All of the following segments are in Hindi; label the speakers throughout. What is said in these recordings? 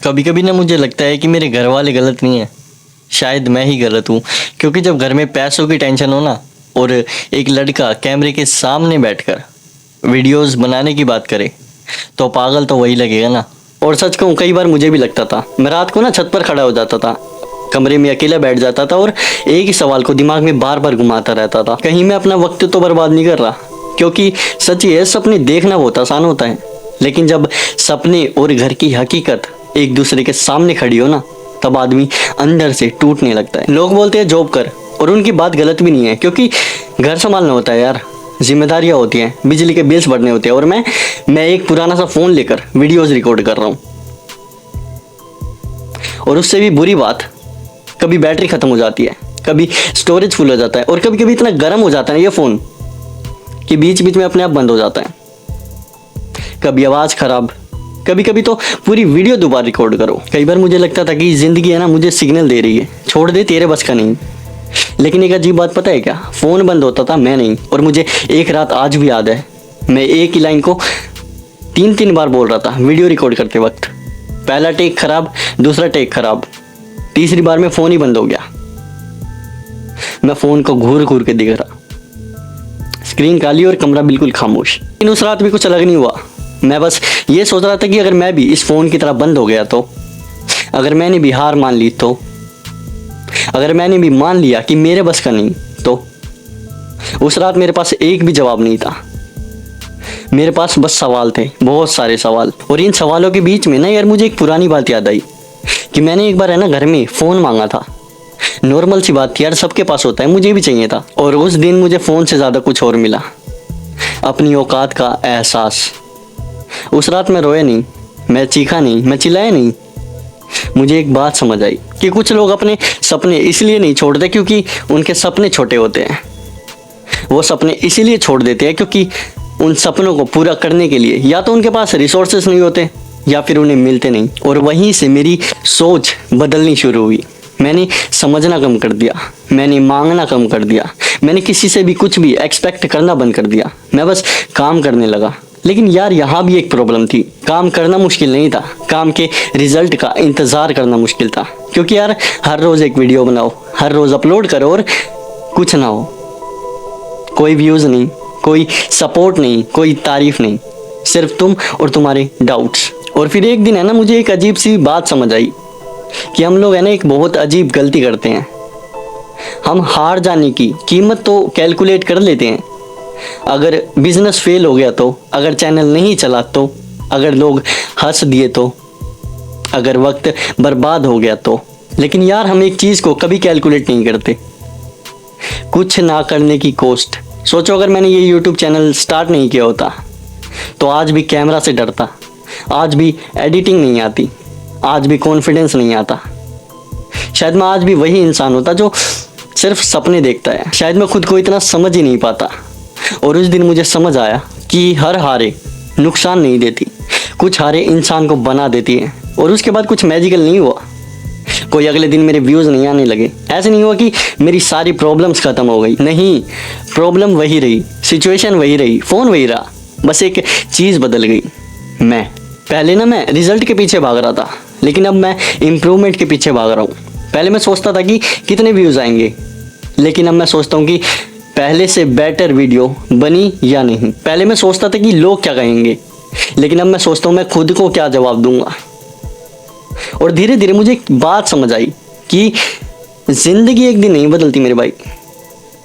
Speaker 1: कभी कभी ना मुझे लगता है कि मेरे घर वाले गलत नहीं है, शायद मैं ही गलत हूँ। क्योंकि जब घर में पैसों की टेंशन हो ना, और एक लड़का कैमरे के सामने बैठकर वीडियोस बनाने की बात करे, तो पागल तो वही लगेगा ना। और सच कहूँ, कई बार मुझे भी लगता था। मैं रात को ना छत पर खड़ा हो जाता था, कमरे में अकेला बैठ जाता था और एक ही सवाल को दिमाग में बार बार घुमाता रहता था, कहीं मैं अपना वक्त तो बर्बाद नहीं कर रहा। क्योंकि सच ये है, सपने देखना बहुत आसान होता है, लेकिन जब सपने और घर की हकीकत एक दूसरे के सामने खड़ी हो ना, तब आदमी अंदर से टूटने लगता है। लोग बोलते हैं जॉब कर, और उनकी बात गलत भी नहीं है, क्योंकि घर संभालना होता है यार, जिम्मेदारियां होती हैं, बिजली के बिल्स भरने होते हैं। और मैं एक पुराना सा फोन लेकर वीडियोस रिकॉर्ड कर रहा हूँ। और उससे भी बुरी बात, कभी बैटरी खत्म हो जाती है, कभी स्टोरेज फुल हो जाता है, और कभी कभी इतना गर्म हो जाता है ये फोन कि बीच बीच में अपने आप बंद हो जाता है। कभी आवाज खराब, कभी कभी तो पूरी वीडियो दोबारा रिकॉर्ड करो। कई बार मुझे लगता था कि जिंदगी है ना मुझे सिग्नल दे रही है, छोड़ दे, तेरे बस का नहीं। लेकिन एक अजीब बात पता है क्या, फोन बंद होता था, मैं नहीं। और मुझे एक रात आज भी याद है, मैं एक ही लाइन को 3 बार बोल रहा था वीडियो रिकॉर्ड करते वक्त। पहला टेक खराब, दूसरा टेक खराब, तीसरी बार में फोन ही बंद हो गया। मैं फोन को घूर घूर के दिख रहा, स्क्रीन काली और कमरा बिल्कुल खामोश। लेकिन उस रात भी कुछ अलग नहीं हुआ। मैं बस ये सोच रहा था कि अगर मैं भी इस फोन की तरह बंद हो गया तो, अगर मैंने भी हार मान ली तो, अगर मैंने भी मान लिया कि मेरे बस का नहीं तो। उस रात मेरे पास एक भी जवाब नहीं था, मेरे पास बस सवाल थे, बहुत सारे सवाल। और इन सवालों के बीच में ना यार मुझे एक पुरानी बात याद आई कि मैंने एक बार है ना घर में फोन मांगा था। नॉर्मल सी बात थी यार, सबके पास होता है, मुझे भी चाहिए था। और उस दिन मुझे फोन से ज्यादा कुछ और मिला, अपनी औकात का एहसास। उस रात मैं रोया नहीं, मैं चीखा नहीं, मैं चिल्लाया नहीं। मुझे एक बात समझ आई कि कुछ लोग अपने सपने इसलिए नहीं छोड़ते क्योंकि उनके सपने छोटे होते हैं, वो सपने इसीलिए छोड़ देते हैं क्योंकि उन सपनों को पूरा करने के लिए या तो उनके पास रिसोर्सेस नहीं होते या फिर उन्हें मिलते नहीं। और वहीं से मेरी सोच बदलनी शुरू हुई। मैंने समझना कम कर दिया, मैंने मांगना कम कर दिया, मैंने किसी से भी कुछ भी एक्सपेक्ट करना बंद कर दिया। मैं बस काम करने लगा। लेकिन यार यहाँ भी एक प्रॉब्लम थी, काम करना मुश्किल नहीं था, काम के रिजल्ट का इंतज़ार करना मुश्किल था। क्योंकि यार हर रोज़ एक वीडियो बनाओ, हर रोज़ अपलोड करो और कुछ ना हो, कोई व्यूज़ नहीं, कोई सपोर्ट नहीं, कोई तारीफ नहीं, सिर्फ तुम और तुम्हारे डाउट्स। और फिर एक दिन है ना मुझे एक अजीब सी बात समझ आई कि हम लोग है ना एक बहुत अजीब गलती करते हैं। हम हार जाने की कीमत तो कैलकुलेट कर लेते हैं। अगर बिजनेस फेल हो गया तो, अगर चैनल नहीं चला तो, अगर लोग हंस दिए तो, अगर वक्त बर्बाद हो गया तो। लेकिन यार हम एक चीज़ को कभी कैलकुलेट नहीं करते, कुछ ना करने की कॉस्ट। सोचो अगर मैंने ये YouTube चैनल स्टार्ट नहीं किया होता तो आज भी कैमरा से डरता, आज भी एडिटिंग नहीं आती, आज भी कॉन्फिडेंस नहीं आता। शायद मैं आज भी वही इंसान होता जो सिर्फ सपने देखता है। शायद मैं खुद को इतना समझ ही नहीं पाता। और उस दिन मुझे समझ आया कि हर हारे नुकसान नहीं देती, कुछ हारे इंसान को बना देती है। और उसके बाद कुछ मैजिकल नहीं हुआ, कोई अगले दिन मेरे व्यूज़ नहीं आने लगे। ऐसे नहीं हुआ कि मेरी सारी प्रॉब्लम्स खत्म हो गई, नहीं, प्रॉब्लम वही रही, सिचुएशन वही रही, फ़ोन वही रहा, बस एक चीज़ बदल गई। मैं पहले ना मैं रिजल्ट के पीछे भाग रहा था, लेकिन अब मैं इम्प्रूवमेंट के पीछे भाग रहा हूँ। पहले मैं सोचता था कि कितने व्यूज़ आएंगे, लेकिन अब मैं सोचता हूँ कि पहले से बेटर वीडियो बनी या नहीं। पहले मैं सोचता था कि लोग क्या कहेंगे, लेकिन अब मैं सोचता हूँ मैं खुद को क्या जवाब दूंगा। और धीरे धीरे मुझे एक बात समझ आई कि जिंदगी एक दिन नहीं बदलती मेरे भाई,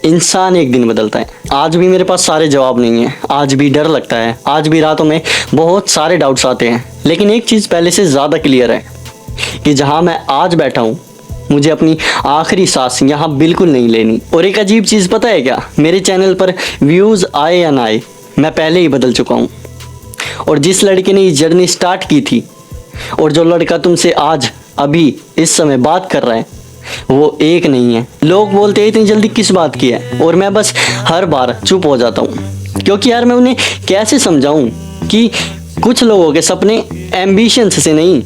Speaker 1: इंसान एक दिन बदलता है। आज भी मेरे पास सारे जवाब नहीं है, आज भी डर लगता है, आज भी रातों में बहुत सारे डाउट्स आते हैं। लेकिन एक चीज़ पहले से ज़्यादा क्लियर है कि जहाँ मैं आज बैठा हूँ, मुझे अपनी आखिरी सांस यहाँ बिल्कुल नहीं लेनी। और एक अजीब चीज़ पता है क्या, मेरे चैनल पर व्यूज़ आए या ना आए, मैं पहले ही बदल चुका हूँ। और जिस लड़के ने ये जर्नी स्टार्ट की थी और जो लड़का तुमसे आज अभी इस समय बात कर रहा है, वो एक नहीं है। लोग बोलते हैं इतनी जल्दी किस बात की है, और मैं बस हर बार चुप हो जाता हूँ। क्योंकि यार मैं उन्हें कैसे समझाऊँ कि कुछ लोगों के सपने एम्बिशंस से नहीं,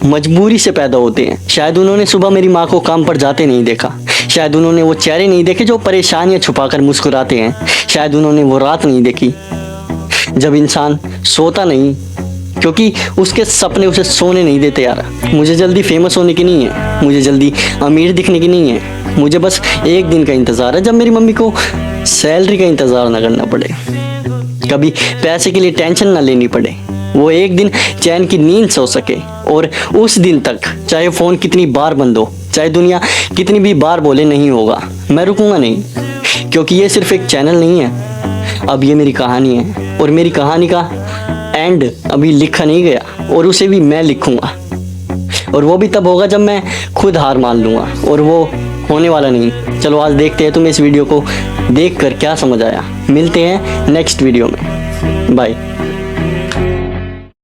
Speaker 1: मजबूरी से पैदा होते हैं। शायद उन्होंने सुबह मेरी माँ को काम पर जाते नहीं देखा, शायद उन्होंने वो चेहरे नहीं देखे जो परेशानियां छुपाकर मुस्कुराते हैं, शायद उन्होंने वो रात नहीं देखी जब इंसान सोता नहीं क्योंकि उसके सपने उसे सोने नहीं देते यार। मुझे जल्दी फेमस होने की नहीं है, मुझे जल्दी अमीर दिखने की नहीं है, मुझे बस एक दिन का इंतज़ार है जब मेरी मम्मी को सैलरी का इंतज़ार ना करना पड़े, कभी पैसे के लिए टेंशन ना लेनी पड़े, वो एक दिन चैन की नींद सो सके। और उस दिन तक चाहे फ़ोन कितनी बार बंद हो, चाहे दुनिया कितनी भी बार बोले नहीं होगा, मैं रुकूंगा नहीं, क्योंकि ये सिर्फ एक चैनल नहीं है, अब ये मेरी कहानी है। और मेरी कहानी का एंड अभी लिखा नहीं गया, और उसे भी मैं लिखूंगा, और वो भी तब होगा जब मैं खुद हार मान लूँगा, और वो होने वाला नहीं। चलो आज देखते हैं तुम्हें इस वीडियो को देखकर क्या समझ आया। मिलते हैं नेक्स्ट वीडियो में, बाय।